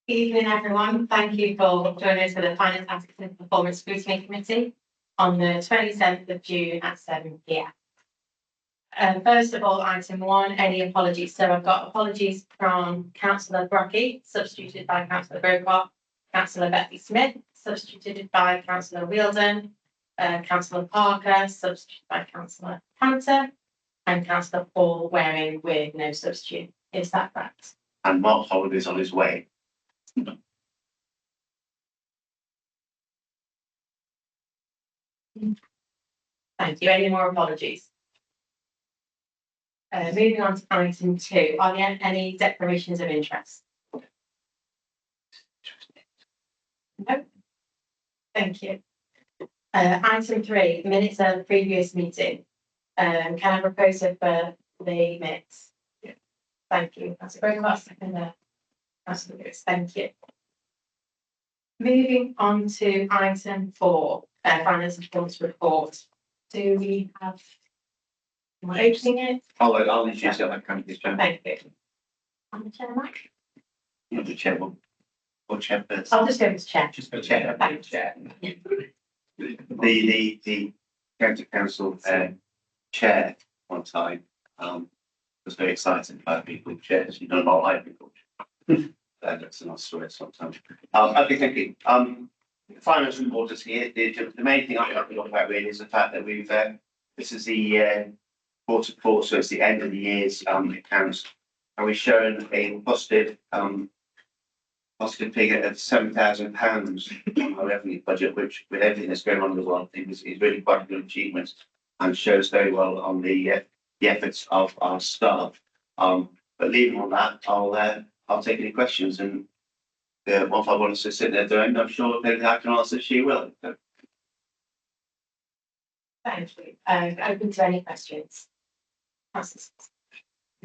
Evening, everyone. Thank you for joining us for the Finance, Ethics and Performance Scrutiny Committee on the 27th of June at 7 p.m. First of all, item 1, any apologies. So I've got apologies from Councillor Brocky, substituted by Councillor Grocott, Councillor Becky Smith, substituted by Councillor Wheeldon, Councillor Parker, substituted by Councillor Hunter, and Councillor Paul Waring with no substitute. Is that correct? And Mark Holland is on his way. Thank you. Any more apologies? Moving on to item 2, are there any declarations of interest? No. Thank you. Item 3, minutes of the previous meeting. Can I propose it for the minutes? Yeah. Thank you. That's a very last second there. Thank you. Moving on to item 4, finance and performance report. Do we have? Am I opening it? I'll introduce it. I can't this chair. Thank you. I'm the chair, Mike. You're the chair one. Or chair first. I'll just go to chair. Just go chair. Thanks. Chair. The county council chair one time was very excited about people in chairs. You know, not like people. That's a nice story sometimes. Okay, thank you. The finance report is here. The main thing I have to talk about really is the fact that we've this is the quarter 4, so it's the end of the year's accounts, and we've shown a positive figure of £7,000 on our revenue budget, which with everything that's going on in the world, I think is really quite a good achievement and shows very well on the efforts of our staff. But leaving on that, I'll take any questions, and if I want us to sit there doing, I'm sure if I can answer, she will. Thank you. Open to any questions.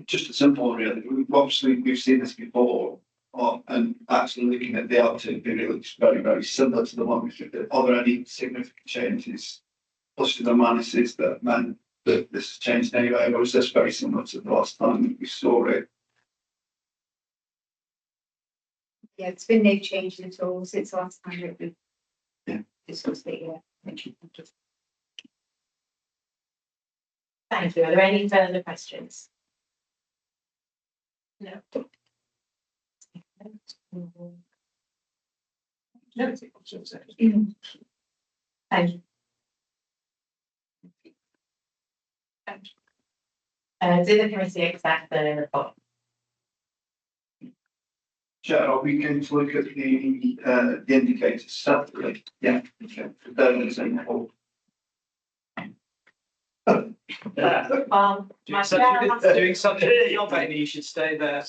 Just a simple one, really. We've seen this before, and actually looking at the uptake, it looks very, very similar to the one we did. Are there any significant changes, pluses or minuses, that meant that this has changed anyway, or is this very similar to the last time that we saw it? Yeah, it's been no change at all since the last time we discussed it. Yeah. Thank you. Are there any further questions? No. No. Thank you. Do the committee accept the report? Chair, are we going to look at the indicators separately? Yeah. Okay. Doing something your baby, you should stay there.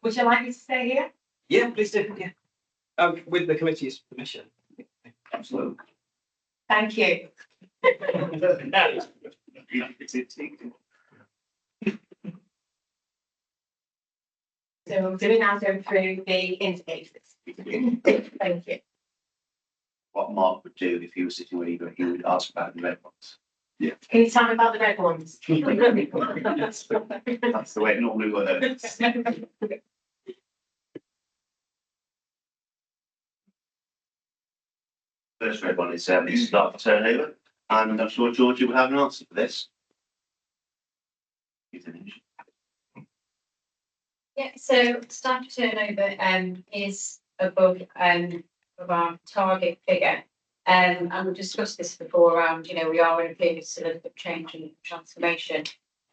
Would you like me to stay here? Yeah, please do. Yeah. With the committee's permission. Absolutely. Thank you. So do we now go through the indicators? Thank you. What Mark would do if he was sitting where he would ask about the red ones. Yeah. Can you tell me about the red ones? That's the way it normally works. First red one is staff turnover, and I'm sure Georgia will have an answer for this. Yeah, so staff turnover is above of our target figure. And we've discussed this before around, we are in a period of change and transformation.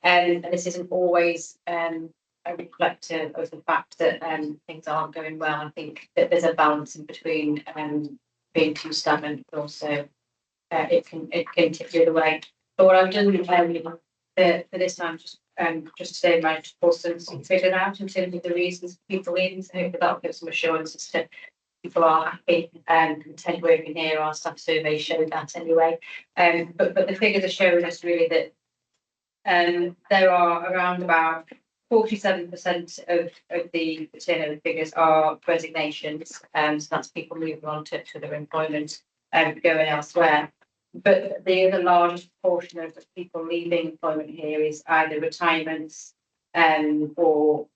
And this isn't always a reflective of the fact that things aren't going well. I think that there's a balance in between being too stubborn, but also it can tip the other way. But what I've done for this time, just today, I managed to pull some figures out in terms of the reasons people in. So hopefully that'll give some assurance as to people are happy and content working here. Our staff survey showed that anyway. But the figures are showing us really that there are around about 47% of the turnover figures are resignations. So that's people moving on to their employment and going elsewhere. But the other largest portion of people leaving employment here is either retirements or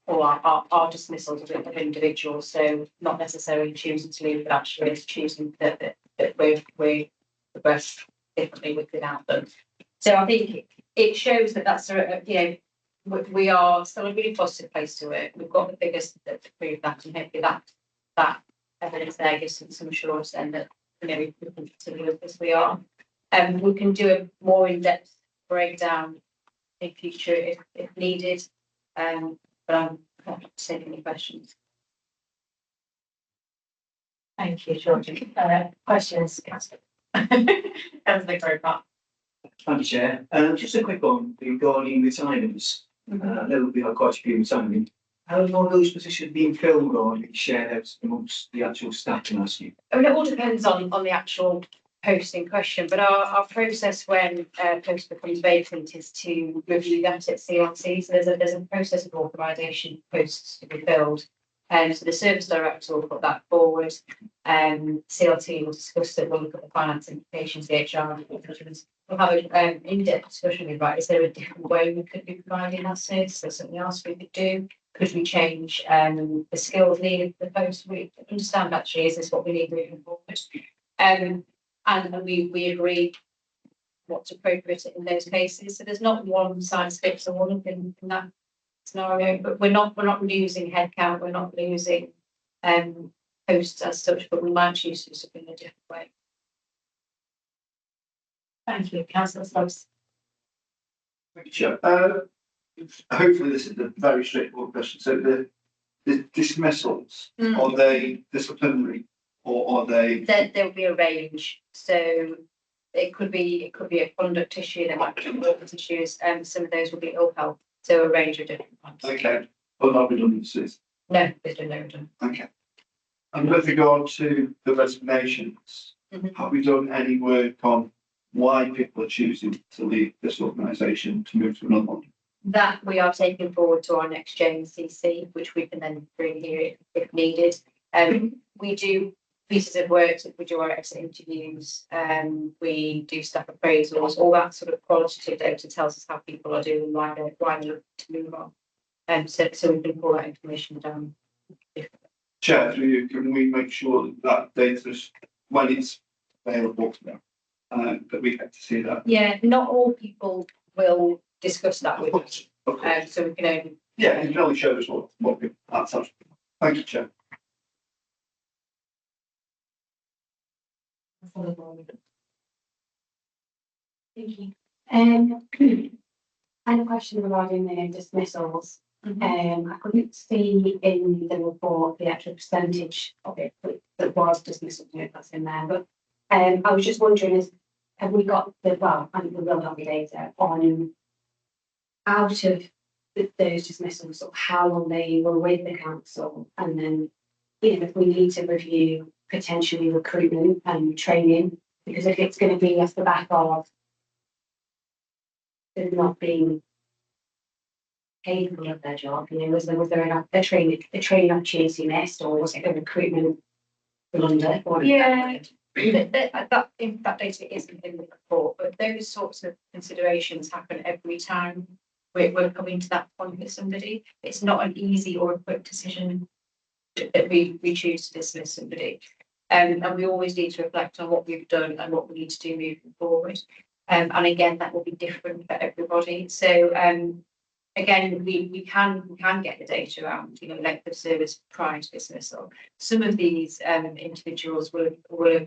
or our dismissals of individuals. So not necessarily choosing to leave, but actually it's choosing that we progress differently without them. So I think it shows that that's we are still a really positive place to work. We've got the figures that prove that, and hopefully that evidence there gives some assurance then that we can continue as we are. We can do a more in-depth breakdown in future if needed. But I'm happy to take any questions. Thank you, Georgie. Questions, Councillor? Councillor Crowpath. Thank you, Chair. Just a quick one regarding retirements. I know we have quite a few retirement. How are those positions being filled or shared out amongst the actual staff, can I ask you? I mean, it all depends on the actual post in question, but our process when a post becomes vacant is to review that at CLT. So there's a process of authorisation posts to be filled. So the service director will put that forward. CLT will discuss it. We'll look at the finance implications, the HR implications. We'll have an in-depth discussion with, is there a different way we could be providing that service? Is there something else we could do? Could we change the skills needed for the post? We understand actually, is this what we need moving forward? And we agree what's appropriate in those cases. So there's not one size fits all in that scenario, but we're not losing headcount, we're not losing posts as such, but we might choose to do something in a different way. Thank you, Councillor Slopes. Thank you, Chair. Hopefully this is a very straightforward question. So the dismissals, are they disciplinary or are they? There'll be a range. So it could be a conduct issue, there might be workers issues, and some of those will be ill health. So a range of different ones. Okay, but not redundancies. No, there's been no redundant. Okay. And with regard to the resignations, have we done any work on why people are choosing to leave this organisation to move to another one? That we are taking forward to our next JNCC, which we can then bring here if needed. We do pieces of work, we do our exit interviews, we do staff appraisals, all that sort of qualitative data tells us how people are doing, why they're looking to move on. So we can pull that information down. Chair, through you, can we make sure that data, when it's available to them, that we get to see that? Yeah, not all people will discuss that with us. Of course. So we can only. Yeah, you can only show us what we, that's absolutely. Thank you, Chair. Thank you. I had a question regarding the dismissals. I couldn't see in the report the actual percentage of it that was dismissal. I don't know if that's in there, but I was just wondering, have we got I think we will have the data on out of those dismissals, or how long they were with the council, and then if we need to review potentially recruitment and training, because if it's going to be off the back of them not being capable of their job, was there a training opportunity missed, or was it a recruitment blunder? Yeah, that data is in the report, but those sorts of considerations happen every time we're coming to that point with somebody. It's not an easy or a quick decision that we choose to dismiss somebody. And we always need to reflect on what we've done and what we need to do moving forward. And again, that will be different for everybody. So again, we can get the data around, length of service prior to dismissal. Some of these individuals will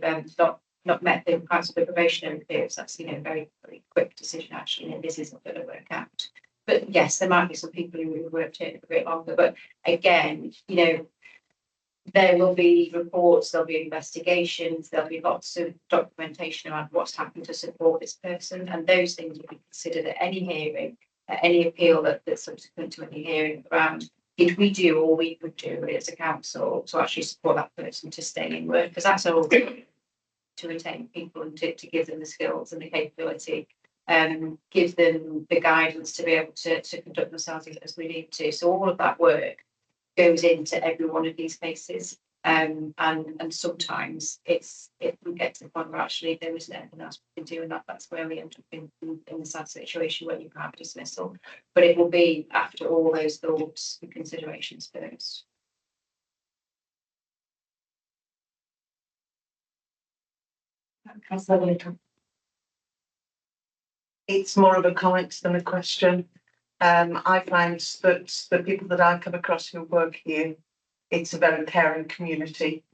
have not met the kinds of the probationary periods. That's very, very quick decision actually, and this isn't going to work out. But yes, there might be some people who worked here a bit longer. But again, there will be reports, there'll be investigations, there'll be lots of documentation around what's happened to support this person, and those things will be considered at any hearing, at any appeal that's subsequent to any hearing around did we do all we could do as a council to actually support that person to stay in work, because that's all to retain people and to give them the skills and the capability, give them the guidance to be able to conduct themselves as we need to. So all of that work goes into every one of these cases. And sometimes it can get to the point where actually there isn't anything else we can do, and that's where we end up in the sad situation where you have dismissal. But it will be after all those thoughts and considerations first. Councillor Whittam. It's more of a comment than a question. I find that the people that I come across who work here, it's a very caring community.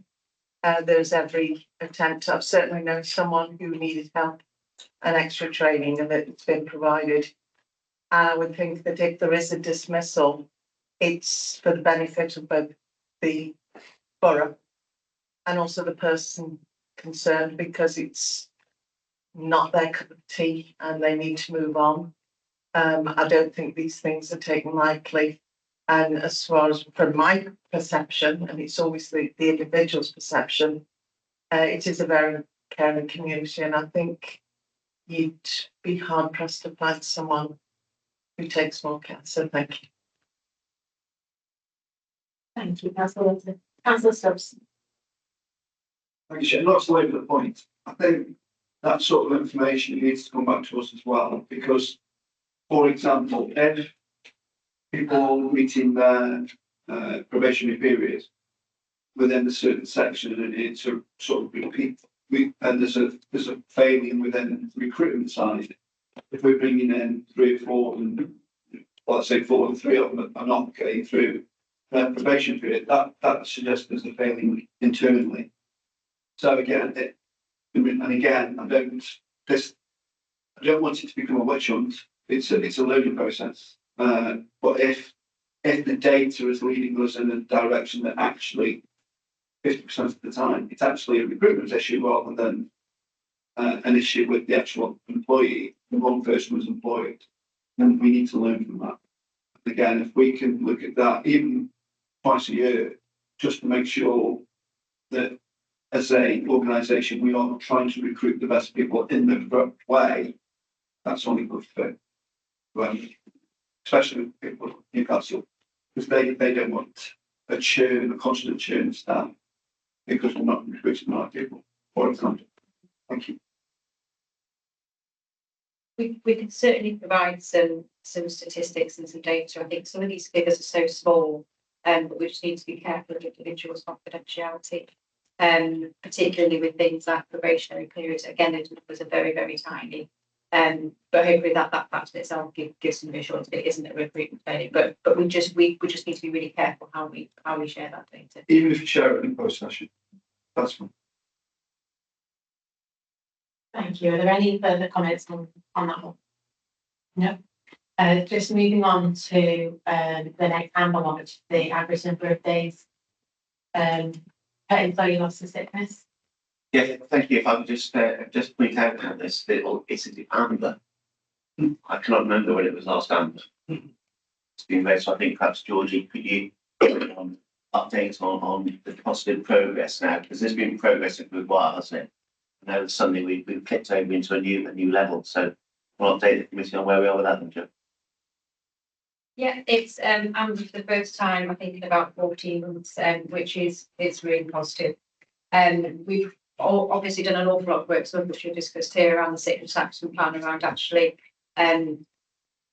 There's every attempt. I've certainly known someone who needed help and extra training, and that it's been provided. And I would think that if there is a dismissal, it's for the benefit of both the borough and also the person concerned, because it's not their cup of tea and they need to move on. I don't think these things are taken lightly. And as far as from my perception, and it's always the individual's perception, it is a very caring community. And I think you'd be hard pressed to find someone who takes more care. So thank you. Thank you, Councillor Whittam. Councillor Stubbs. Like I said, not to labour the point, I think that sort of information needs to come back to us as well, because, for example, if people meeting their probationary period within a certain section, and it's a sort of repeat, and there's a failing within the recruitment side. If we're bringing in 3 or 4, and let's say 4 and 3 of them are not getting through their probation period, that suggests there's a failing internally. So again, I don't want it to become a witch hunt. It's a learning process. But if the data is leading us in a direction that actually 50% of the time it's actually a recruitment issue rather than an issue with the actual employee, the wrong person was employed, then we need to learn from that. Again, if we can look at that even twice a year, just to make sure that as an organisation we are trying to recruit the best people in the correct way, that's only good for especially people in Newcastle, because they don't want a constant churn of staff, because we're not recruiting the right people, for example. Thank you. We can certainly provide some statistics and some data. I think some of these figures are so small, but we just need to be careful of individuals' confidentiality, particularly with things like probationary periods. Again, those numbers are very, very tiny. But hopefully that fact in itself gives some reassurance that it isn't a recruitment failure. But we just need to be really careful how we share that data. Even if you share it in post session, that's fine. Thank you. Are there any further comments on that one? No. Just moving on to the next amber one, which is the average number of days per employee loss to sickness. Yeah, thank you. If I could just point out that this little, it's the amber. I cannot remember when it was last amber. It's been read, so I think perhaps Georgie, could you update on the positive progress now, because there's been progress for a while, hasn't it? Now suddenly we've clicked over into a new level. So we'll update the committee on where we are with that, then, Joe. Yeah, it's amber for the first time I think in about 14 months, which is really positive. We've obviously done an awful lot of work, some of which we've discussed here around the sickness action plan, around actually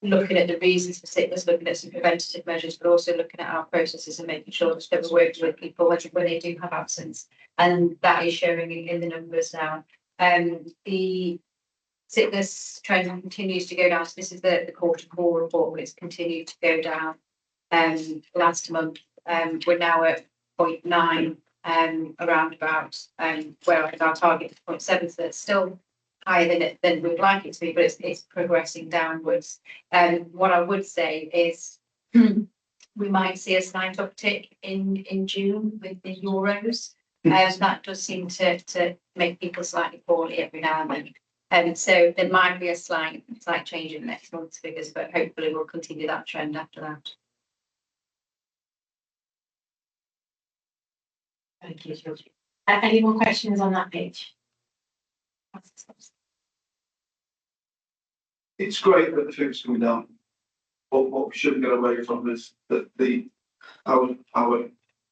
looking at the reasons for sickness, looking at some preventative measures, but also looking at our processes and making sure that we're working with people when they do have absence. And that is showing in the numbers now. The sickness trend continues to go down. So this is the quarter 4 report, but it's continued to go down. Last month, we're now at 0.9, around about where our target is 0.7, so it's still higher than we'd like it to be, but it's progressing downwards. What I would say is we might see a slight uptick in June with the Euros. That does seem to make people slightly poorly every now and then. So there might be a slight change in next month's figures, but hopefully we'll continue that trend after that. Thank you, Georgie. Any more questions on that page? It's great that the figures coming down, but what we shouldn't get away from is that our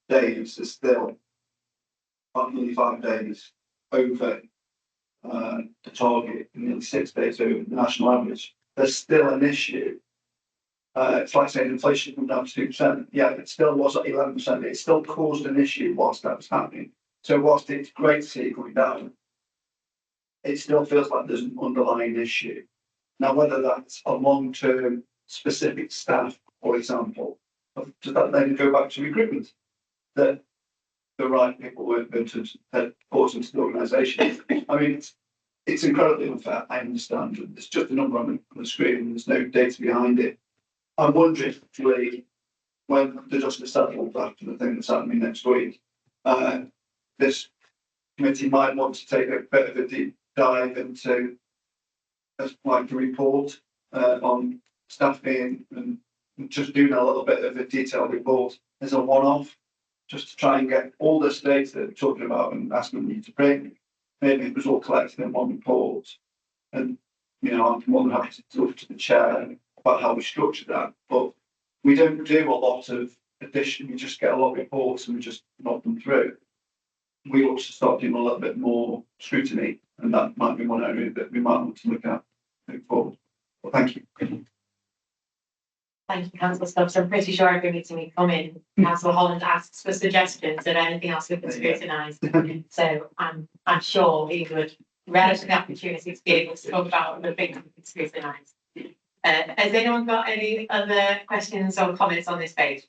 days are still about nearly 5 days over the target, nearly 6 days over the national average, there's still an issue. It's like saying inflation come down to 2%. Yeah, it still was at 11%. It still caused an issue whilst that was happening. So whilst it's great to see it going down, it still feels like there's an underlying issue. Now, whether that's a long-term specific staff, for example, does that then go back to recruitment? That the right people weren't going to put into the organisation. I mean, it's incredibly unfair. I understand. There's just a number on the screen and there's no data behind it. I'm wondering, really, when the dust is settled after the thing that's happening next week, this committee might want to take a bit of a deep dive into like a report on staffing and just doing a little bit of a detailed report as a one-off, just to try and get all this data that we're talking about and asking you to bring. Maybe it was all collected in one report. And, you know, I'm more than happy to talk to the chair about how we structure that. But we don't do a lot of addition. We just get a lot of reports and we just knock them through. We ought to start doing a little bit more scrutiny. And that might be one area that we might want to look at moving forward. Well, thank you. Thank you, Councillor Stubbs. I'm pretty sure every meeting we come in, Councillor Holland asks for suggestions of anything else we can scrutinise. So I'm sure he would relish the opportunity to be able to talk about the things we can scrutinise. Has anyone got any other questions or comments on this page?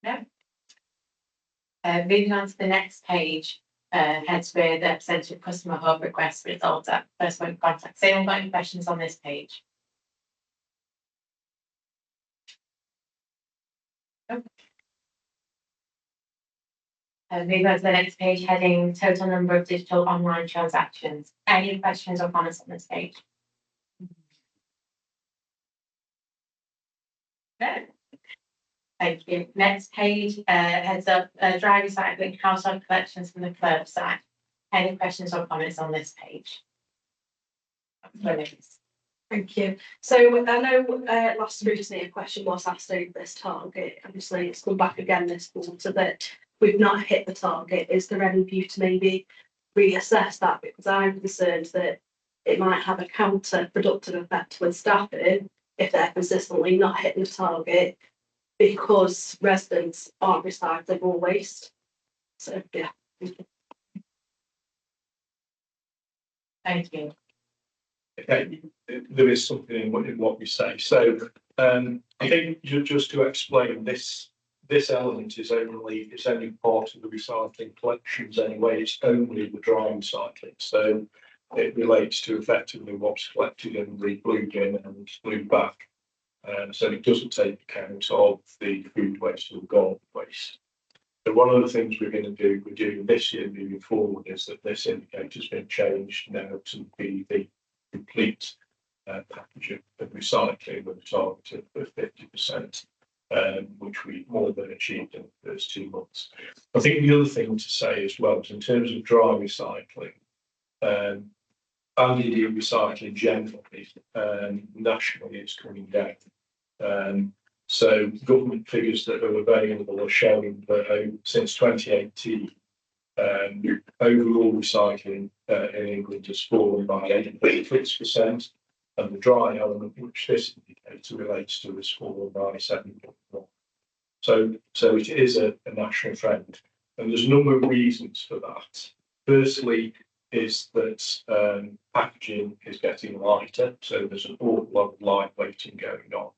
No? Moving on to the next page, heads with the percentage of customer hub requests resolved at first point of contact. Has anyone got any questions on this page? Moving on to the next page, heading total number of digital online transactions. Any questions or comments on this page? No. Thank you. Next page, heads up dry recycling household collections from the curbside. Any questions or comments on this page? Thank you. So I know last scrutiny a question was asked over this target. Obviously, it's come back again this quarter that we've not hit the target. Is there any view to maybe reassess that? Because I'm concerned that it might have a counterproductive effect with staffing if they're consistently not hitting the target because residents aren't recycling all waste. So yeah. Thank you. Okay, there is something in what we say. So I think just to explain this element is only part of the recycling collections anyway. It's only the dry recycling. So it relates to effectively what's collected in the blue bin and blue back. So it doesn't take account of the food waste or garden waste. So one of the things we're doing this year moving forward is that this indicator has been changed now to be the complete package of recycling with a target of 50%, which we more than achieved in the first 2 months. I think the other thing to say as well is in terms of dry recycling, and indeed recycling generally, nationally it's coming down. So government figures that are available are showing that since 2018, overall recycling in England has fallen by 8.6%, and the dry element, which this indicator relates to, has fallen by 7.1%. So it is a national trend, and there's a number of reasons for that. Firstly, is that packaging is getting lighter, so there's an awful lot of lightweighting going on.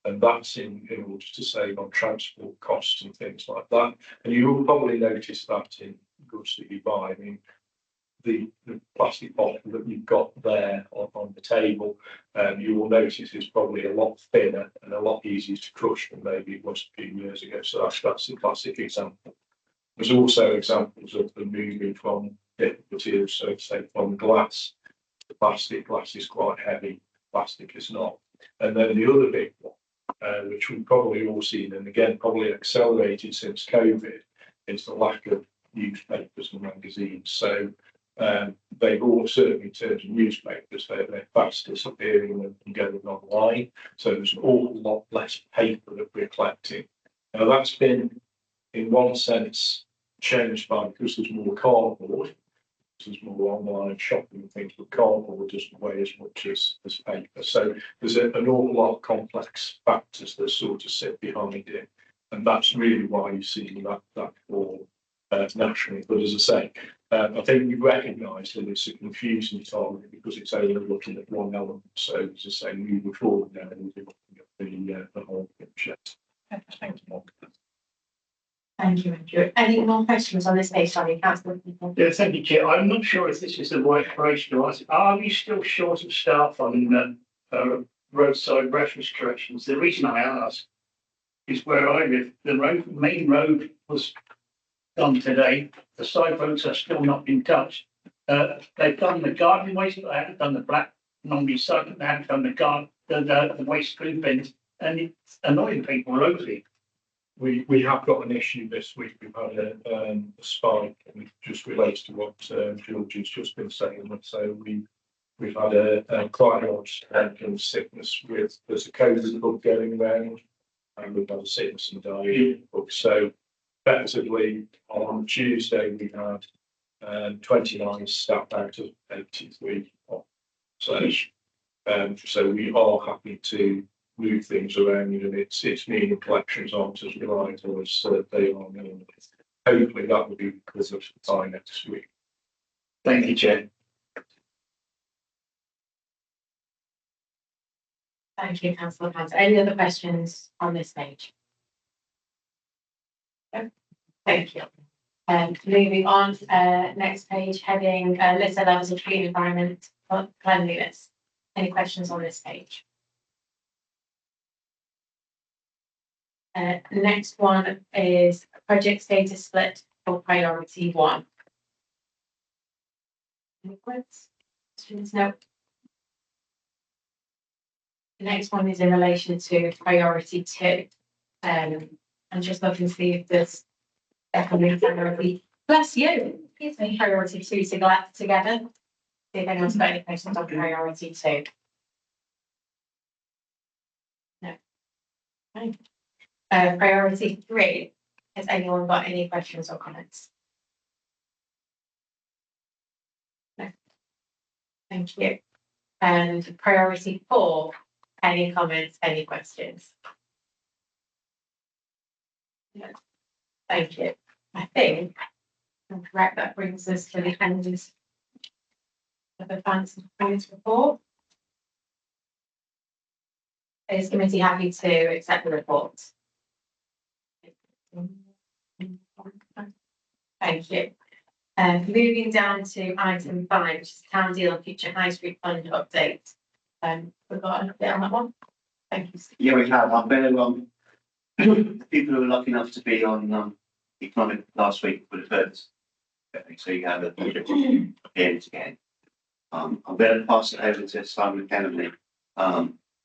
And that's in order to save on transport costs and things like that. And you will probably notice that in goods that you buy. I mean, the plastic bottle that you've got there on the table, you will notice is probably a lot thinner and a lot easier to crush than maybe it was a few years ago. So that's a classic example. There's also examples of the moving from different materials, so say from glass to plastic. Glass is quite heavy, plastic is not. And then the other big one, which we've probably all seen, and again probably accelerated since COVID, is the lack of newspapers and magazines. So they've all, certainly in terms of newspapers, they're fast disappearing and going online. So there's an awful lot less paper that we're collecting. Now that's been in one sense changed by because there's more cardboard, there's more online shopping and things, but cardboard doesn't weigh as much as paper. So there's an awful lot of complex factors that sort of sit behind it. And that's really why you see that fall nationally. But as I say, I think we recognise that it's a confusing target because it's only looking at one element. So as I say, moving forward now, we'll be looking at the whole picture. Thank you. Thank you, Andrew. Any more questions on this page? Sorry, councillor. Yeah, thank you, Chair. I'm not sure if this is the right phrase to ask. Are we still short of staff on roadside refuse collections? The reason I ask is where I live, the main road was done today. The side roads are still not been touched. They've done the garden waste, but they haven't done the black non-recyclable. They haven't done the waste food bins, and it's annoying people locally. We have got an issue this week. We've had a spike, and it just relates to what George has just been saying. So we've had a quite a large of sickness with there's a COVID bug going around, and we've had a sickness and diarrhea bug. So effectively on Tuesday we had 29 staff out of 83. So we are happy to move things around, and it's meaning collections aren't as reliable as they are now. Hopefully that will be because of by next week. Thank you, Chair. Thank you, councillor Pant. Any other questions on this page? No? Thank you. Moving on, next page, heading list of levels of clean environment cleanliness. Any questions on this page? Next one is project status split for priority 1. Any questions? No. The next one is in relation to priority 2. I'm just looking to see if there's definitely priority. Bless you. Excuse me. Priority 2 together. See if anyone's got any questions on priority 2. No. Okay. Priority 3. Has anyone got any questions or comments? No. Thank you. And priority 4. Any comments? Any questions? No. Thank you. I think I'm correct. That brings us to the end of the finance and performance report. Is committee happy to accept the report? Thank you. Moving down to item 5, which is town deal and future high street fund update. We've got an update on that one. Thank you. Yeah, we have. I'm very people who were lucky enough to be on economic last week would have heard this. So you have a appearance again. I'm going to pass it over to Simon Kennedy.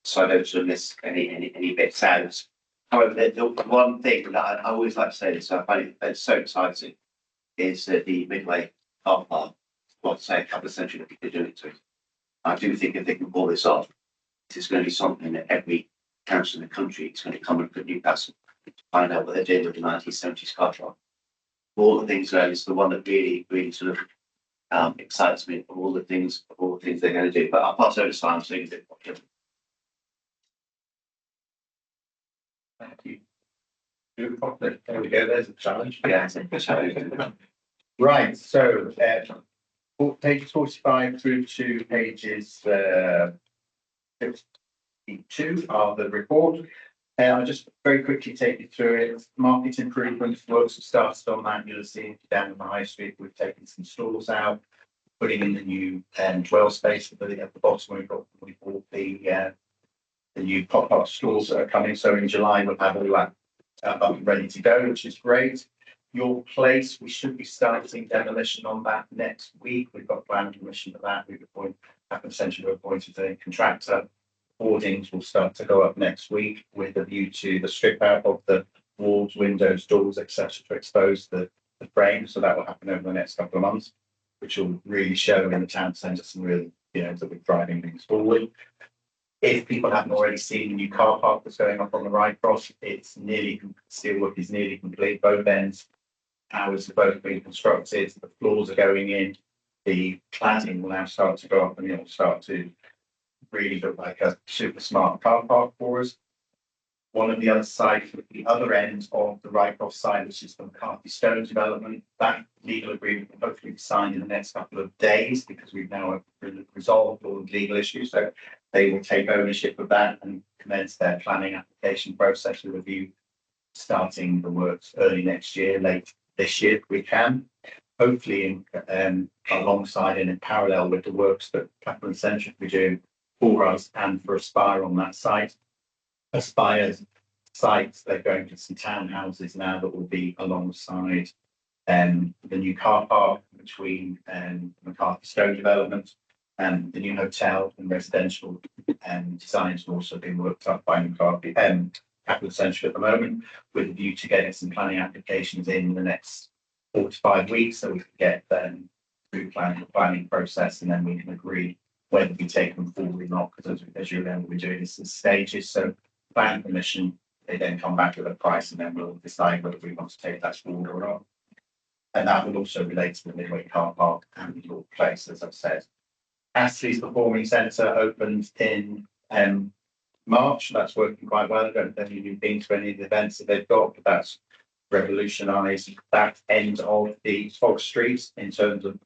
So I don't miss any bits out. However, the one thing that I always like to say this, so I find it's so exciting, is that the Midway car park, well, say a couple of centuries that they're doing it to it. I do think if they can pull this off, this is going to be something that every council in the country is going to come and look at Newcastle to find out what they're doing with the 1970s car park. All the things there is the one that really sort of excites me of all the things they're going to do. But I'll pass over to Simon so you can do it. Thank you. Do it properly. There we go. There's a challenge. Yeah, it's a challenge. Right. So pages 45 through to pages 52 are the report. I'll just very quickly take you through it. Market improvement works have started on that. You'll see down in the high street, we've taken some stalls out, putting in the new dwell space at the bottom. We bought the new pop-up stores that are coming. So in July, we'll have all that up and ready to go, which is great. Your Place, we should be starting demolition on that next week. We've got planning permission for that. We've essentially appointed a contractor. Boardings will start to go up next week with a view to the strip out of the walls, windows, doors, etc. to expose the frame. So that will happen over the next couple of months, which will really show in the town centre some really, that we're driving things forward. If people haven't already seen the new car park that's going up on the right cross, it's steelwork is nearly complete. Both ends, towers have both been constructed, the floors are going in, the cladding will now start to go up and it'll start to really look like a super smart car park for us. One of the other side, the other end of the Rycroft side, which is the McCarthy Stone development, that legal agreement will hopefully be signed in the next couple of days because we've now resolved all the legal issues. So they will take ownership of that and commence their planning application process with a view starting the works early next year, late this year if we can. Hopefully alongside and in parallel with the works that Capital and Centric will be doing for us and for Aspire on that site. Aspire's sites, they're going to some townhouses now that will be alongside the new car park between McCarthy Stone development and the new hotel and residential designs have also been worked up by McCarthy Capital Centre at the moment, with a view to getting some planning applications in the next 4 to 5 weeks so we can get them through the planning process and then we can agree whether we take them forward or not, because as you remember, we're doing this in stages. So planning permission, they then come back with a price and then we'll decide whether we want to take that forward or not. And that will also relate to the Midway car park and the York Place, as I've said. Astley's Performing Centre opened in March. That's working quite well. I don't know if you've been to any of the events that they've got, but that's revolutionised that end of the Fog Street in terms of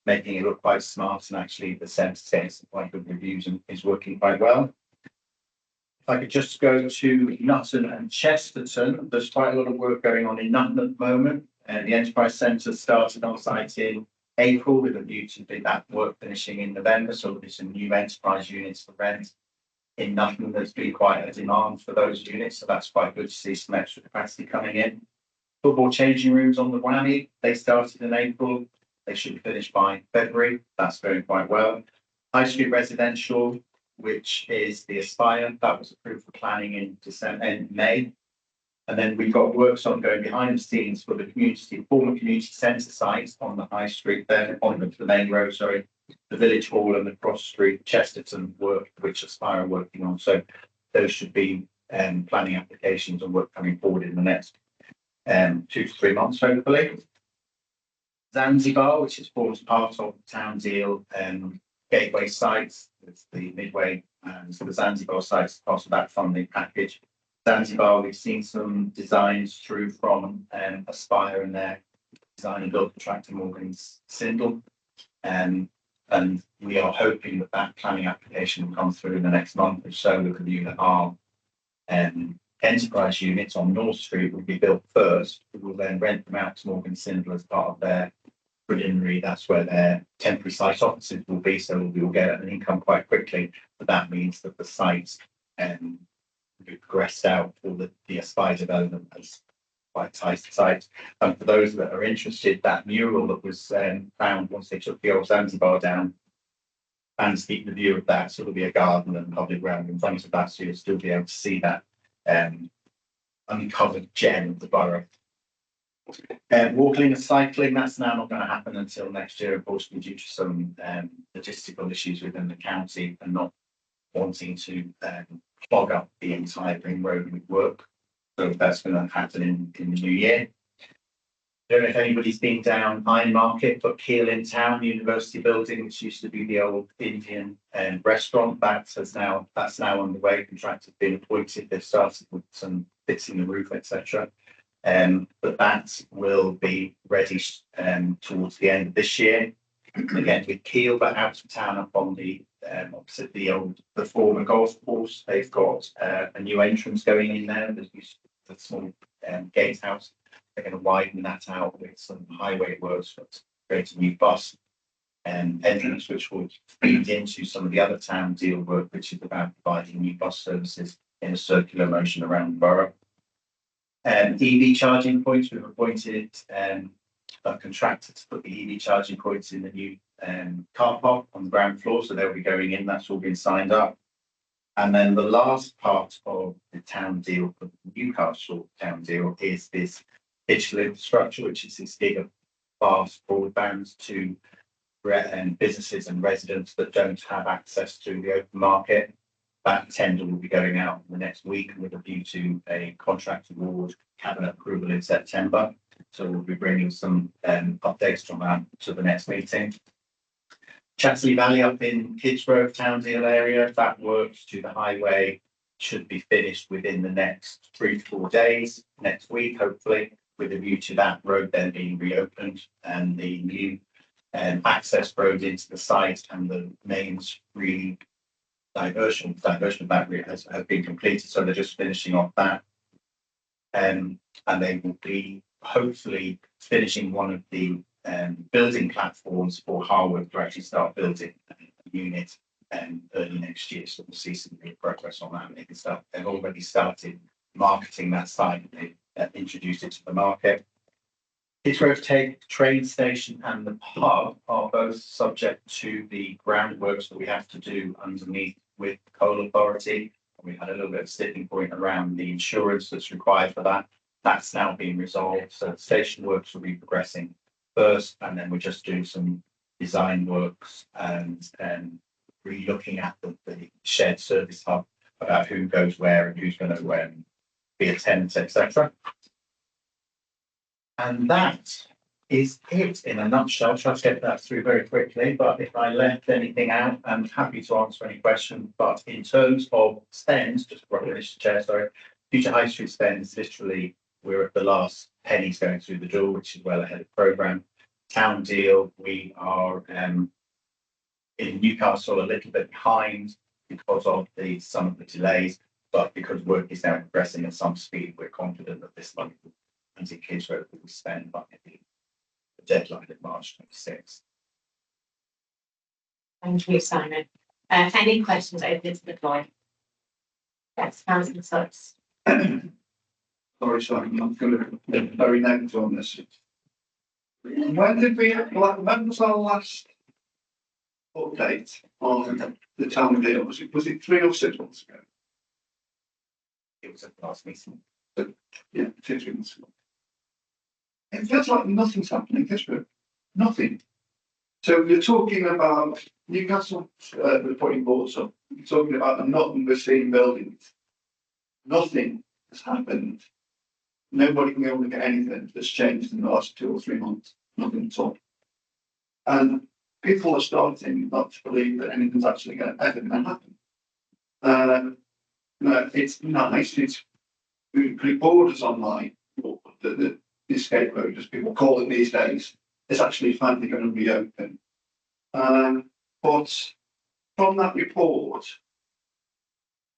making it look quite smart, and actually the centre gets some quite good reviews and is working quite well. If I could just go to Nutton and Chesterton, there's quite a lot of work going on in Nutton at the moment. The Enterprise Centre started on site in April with a view to that work finishing in November, so there'll be some new enterprise units for rent. In Nutton, there's been quite a demand for those units, so that's quite good to see some extra capacity coming in. Football changing rooms on the Whammy, they started in April. They should finish by February. That's going quite well. High Street Residential, which is the Aspire, that was approved for planning in May. And then we've got works ongoing behind the scenes for the former community centre sites on the High Street, there on the main road, sorry, the Village Hall and the Cross Street Chesterton work, which Aspire are working on. So those should be planning applications and work coming forward in the next 2 to 3 months, hopefully. Zanzibar, which is forms part of the Town Deal gateway sites, it's the Midway and the Zanzibar sites, part of that funding package. Zanzibar, we've seen some designs through from Aspire and their design and build contractor Morgan Sindel. And we are hoping that that planning application will come through in the next month or so with a view that our enterprise units on North Street will be built first. We will then rent them out to Morgan Sindel as part of their preliminary, that's where their temporary site offices will be, so we will get an income quite quickly, but that means that the sites will be progressed out for the Aspire development as quite tight sites. And for those that are interested, that mural that was found once they took the old Zanzibar down, fans keep the view of that, so there'll be a garden and public ground in front of that, so you'll still be able to see that uncovered gem of the borough. Walking and cycling, that's now not going to happen until next year, unfortunately, due to some logistical issues within the county and not wanting to clog up the entire ring road with work. So that's going to happen in the new year. I don't know if anybody's been down Iron Market, but Keele in town, the university building, which used to be the old Indian restaurant, that's now on the way. Contractors have been appointed. They've started with some bits in the roof, etc. But that will be ready towards the end of this year. Again, with Keele, but out of town up on the opposite the former golf course, they've got a new entrance going in there. There's the small gatehouse. They're going to widen that out with some highway works to create a new bus entrance, which will feed into some of the other Town Deal work, which is about providing new bus services in a circular motion around the borough. EV charging points, we've appointed a contractor to put the EV charging points in the new car park on the ground floor, so they'll be going in. That's all been signed up. And then the last part of the Town Deal, the Newcastle Town Deal, is this digital infrastructure, which is this gigabit broadband to businesses and residents that don't have access to the open market. That tender will be going out in the next week with a view to a contract award, cabinet approval in September. So we'll be bringing some updates from that to the next meeting. Chatterley Valley up in Kidsgrove, Townsville area, that works to the highway should be finished within the next 3 to 4 days, next week, hopefully, with a view to that road then being reopened and the new access road into the site and the mains diversion of that route has been completed. So they're just finishing off that. And they will be hopefully finishing one of the building platforms for Harwood to actually start building a unit early next year. So we'll see some real progress on that. They've already started marketing that site. They've introduced it to the market. Kidsgrove train station and the pub are both subject to the groundworks that we have to do underneath with the coal authority. We had a little bit of sticking point around the insurance that's required for that. That's now being resolved. So the station works will be progressing first, and then we're just doing some design works and re-looking at the shared service hub about who goes where and who's going to be a tenant, etc. And that is it in a nutshell. I'll try to get that through very quickly, but if I left anything out, I'm happy to answer any questions. But in terms of spend, just before I finish the chair, sorry, future high street spend is literally, we're at the last pennies going through the door, which is well ahead of programme. Town deal, we are in Newcastle a little bit behind because of some of the delays, but because work is now progressing at some speed, we're confident that this money and in Kidsgrove will be spent by the deadline of March 26th. Thank you, Simon. Any questions open to the floor? Yes, Councillor Sutts. Sorry, Simon, I'm going to be very negative on this. When was our last update on the town deal? Was it 3 or 6 months ago? It was at the last meeting. Yeah, 2 or 3 months ago. It feels like nothing's happening this year. Nothing. So you're talking about Newcastle putting boards up. You're talking about the not-unforeseen buildings. Nothing has happened. Nobody can be able to get anything that's changed in the last 2 or 3 months. Nothing at all. And people are starting not to believe that anything's actually ever going to happen. No, it's nice. It's borders online. The escape road, as people call it these days, is actually finally going to reopen. But from that report,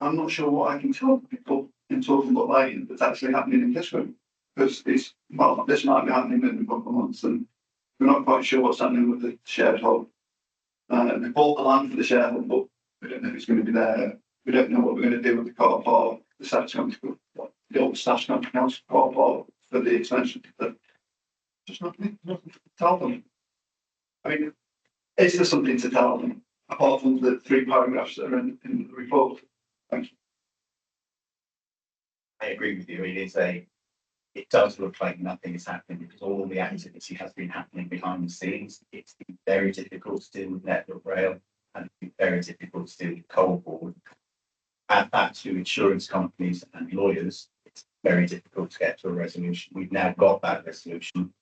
I'm not sure what I can tell people in talking about Lyme that's actually happening in this room. Because this might be happening in a couple of months, and we're not quite sure what's happening with the shared hub. They bought the land for the shared hub, but we don't know if it's going to be there. We don't know what we're going to do with the car park, the staff's going to the old staff's going to council car park for the extension. Just nothing to tell them. I mean, is there something to tell them apart from the 3 paragraphs that are in the report? Thank you. I agree with you. It does look like nothing is happening because all the activity has been happening behind the scenes. It's been very difficult to deal with Network Rail and it's been very difficult to deal with Coal Board. Add that to insurance companies and lawyers, it's very difficult to get to a resolution. We've now got that resolution.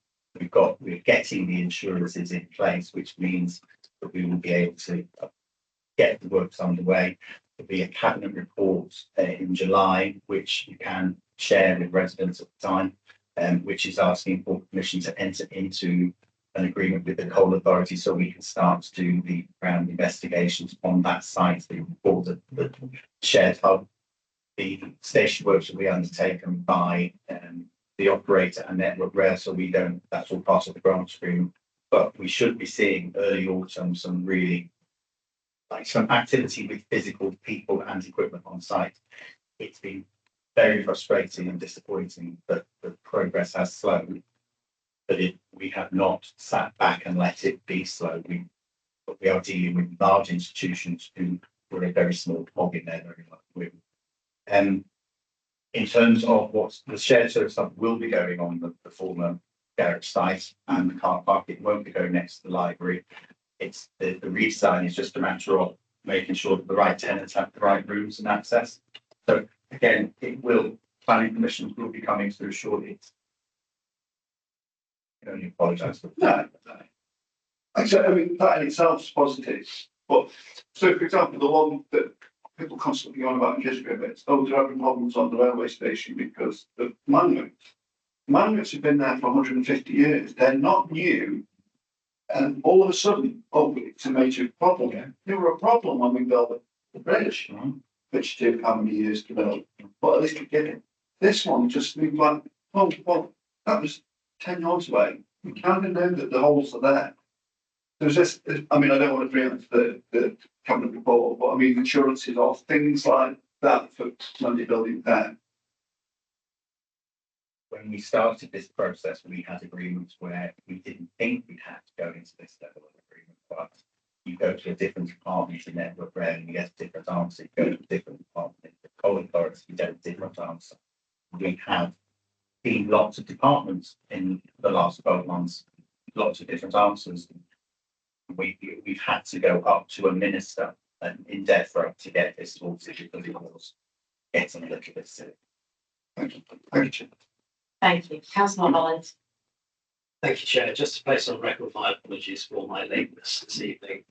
We're getting the insurances in place, which means that we will be able to get the works underway. There'll be a cabinet report in July, which you can share with residents at the time, which is asking for permission to enter into an agreement with the coal authority so we can start to do the ground investigations on that site for the shared hub. The station works will be undertaken by the operator and Network Rail, so that's all part of the grant agreement. But we should be seeing early autumn some activity with physical people and equipment on site. It's been very frustrating and disappointing that the progress has slowed, but we have not sat back and let it be slow. We are dealing with large institutions who were a very small cog in there. In terms of what the shared service hub will be going on the former garage site and the car park, it won't be going next to the library. It's the redesign is just a matter of making sure that the right tenants have the right rooms and access. So again, planning permissions will be coming through shortly. I can only apologise for that. No. Actually, I mean, that in itself is positive, but, so for example, the one that people constantly go on about in history bits, they're having problems on the railway station because the magnets have been there for 150 years, they're not new. And all of a sudden, it's a major problem. They were a problem when we built the bridge, which took how many years to build, but at least we did it. This one just moved like, well, that was 10 yards away. We kind of know that the holes are there. There's just, I mean, I don't want to preempt the cabinet report, but I mean, insurances of things like that for when you're building there. When we started this process, we had agreements where we didn't think we'd have to go into this level of agreement, but you go to a different department in network rare and you get a different answer. You go to a different department in the coal authority, you get a different answer. We have been lots of departments in the last 12 months, lots of different answers. We've had to go up to a minister in DEFRA to get this sorted because it was getting a little bit silly. Thank you. Thank you. Thank you. Councillor Holland. Thank you, Chair. Just to place on record my apologies for my lateness this evening.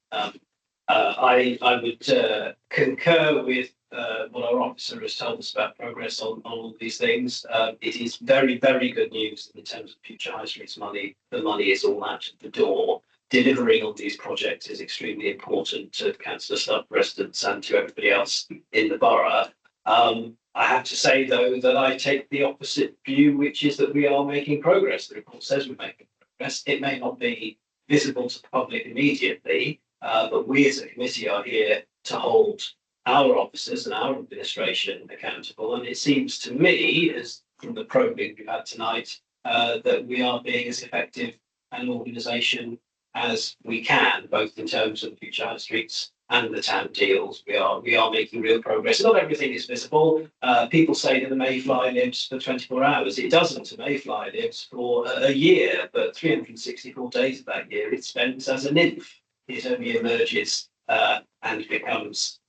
I would concur with what our officer has told us about progress on all these things. It is very, very good news in terms of future high streets money. The money is all out the door. Delivering on these projects is extremely important to councillor staff, residents, and to everybody else in the borough. I have to say, though, that I take the opposite view, which is that we are making progress. The report says we're making progress. It may not be visible to the public immediately, but we as a committee are here to hold our officers and our administration accountable. And it seems to me, as from the probing we've had tonight, that we are being as effective an organisation as we can, both in terms of the future high streets and the town deals. We are making real progress. Not everything is visible. People say that the Mayfly lives for 24 hours. It doesn't. The Mayfly lives for a year, but 364 days of that year it spends as a nymph. It only emerges and becomes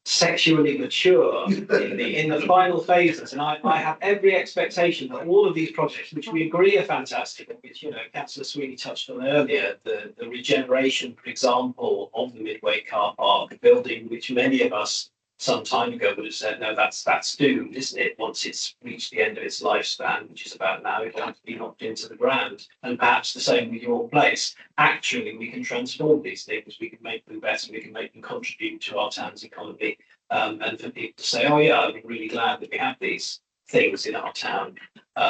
sexually mature in the final phases. And I have every expectation that all of these projects, which we agree are fantastic, and which, Councillor Sweeney touched on earlier, the regeneration, for example, of the Midway car park building, which many of us some time ago would have said, no, that's doomed, isn't it? Once it's reached the end of its lifespan, which is about now, it'll have to be knocked into the ground. And perhaps the same with your place. Actually, we can transform these things, we can make them better, we can make them contribute to our town's economy. And for people to say, oh yeah, I'm really glad that we have these things in our town.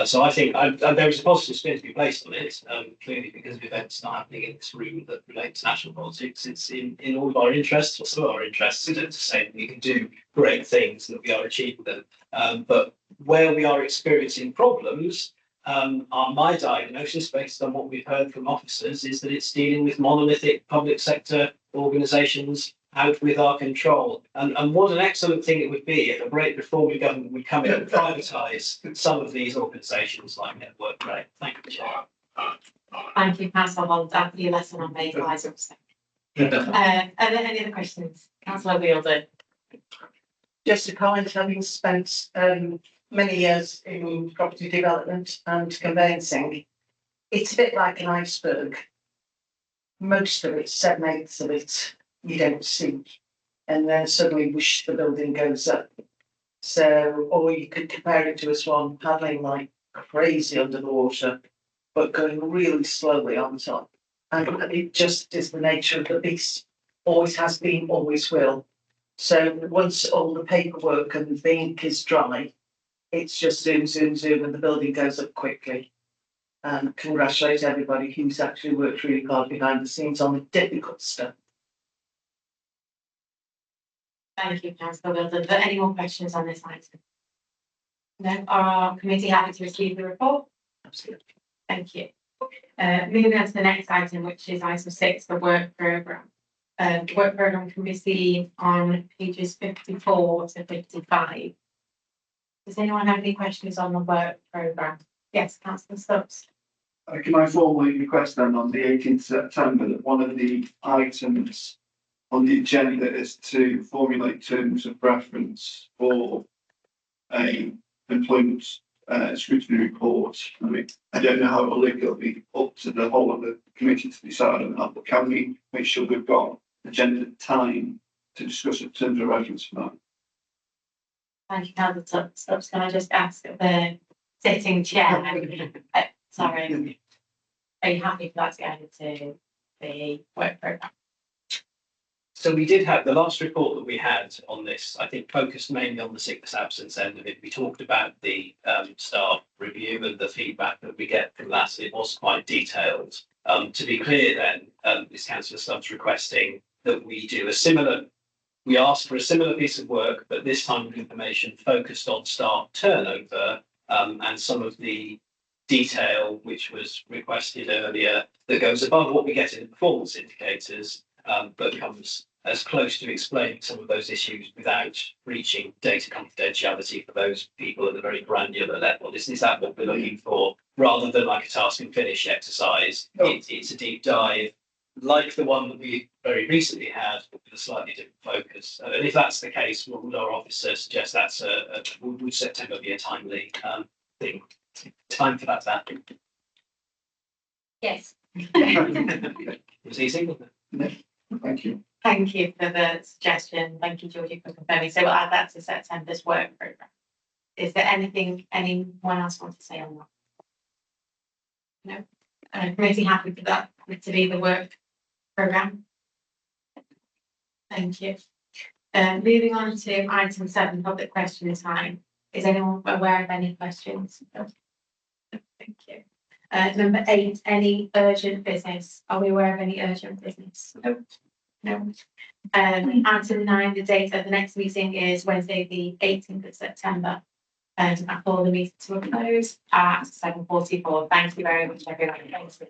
So I think there is a positive spin to be placed on it, clearly because of events not happening in this room that relate to national politics. It's in all of our interests, or some of our interests, to say that we can do great things and that we are achieving them. But where we are experiencing problems, my diagnosis, based on what we've heard from officers, is that it's dealing with monolithic public sector organisations out with our control. And what an excellent thing it would be if a great reform government would come in and privatise some of these organisations like Network Ray. Thank you, Chair. Thank you, Councillor Holland. That your lesson on Mayflies also. Are there any other questions? Councillor Wielder. Just a comment, having spent many years in property development and conveyancing, it's a bit like an iceberg. Most of it, 7/8 of it, you don't see, and then suddenly whoosh, the building goes up. So, or you could compare it to a swan paddling like crazy under the water, but going really slowly on top. And it just is the nature of the beast. Always has been, always will. So once all the paperwork and the ink is dry, it's just zoom, zoom, zoom, and the building goes up quickly. And congratulate everybody who's actually worked really hard behind the scenes on the difficult stuff. Thank you, Councillor Wielder. Are there any more questions on this item? No. Are our committee happy to receive the report? Absolutely. Thank you. Moving on to the next item, which is item 6, the work programme. The work programme can be seen on pages 54 to 55. Does anyone have any questions on the work programme? Yes, Councillor Stubbs. Can I formally request then on the 18th September that one of the items on the agenda is to formulate terms of reference for a employment scrutiny report. I mean, I don't know how it'll be up to the whole of the committee to decide on that, but can we make sure we've got agenda time to discuss the terms of reference for that? Thank you, Councillor Stubbs. Can I just ask the sitting chair? Sorry, are you happy for that to go into the work programme? So we did have the last report that we had on this, I think, focused mainly on the sickness absence end of it. We talked about the staff review and the feedback that we get from that. It was quite detailed. To be clear then, is Councillor Stubbs requesting that we do we asked for a similar piece of work, but this time with information focused on staff turnover and some of the detail which was requested earlier that goes above what we get in the performance indicators, but comes as close to explaining some of those issues without breaching data confidentiality for those people at the very granular level. Is that what we're looking for? Rather than like a task and finish exercise, it's a deep dive like the one that we very recently had, but with a slightly different focus. And if that's the case, would our officer suggest would September be a timely thing? Time for that to happen? Yes. Was he single? Thank you. Thank you for the suggestion. Thank you, Georgie, for confirming. So we'll add that to September's work programme. Is there anything anyone else wants to say on that? No. Committee happy for that to be the work programme? Thank you. Moving on to item 7, public question time. Is anyone aware of any questions? No. Thank you. Number 8, any urgent business? Are we aware of any urgent business? No. No. Item 9, the date of the next meeting is Wednesday, the 18th of September. I call the meeting to a close at 7:44. Thank you very much, everyone. Thanks.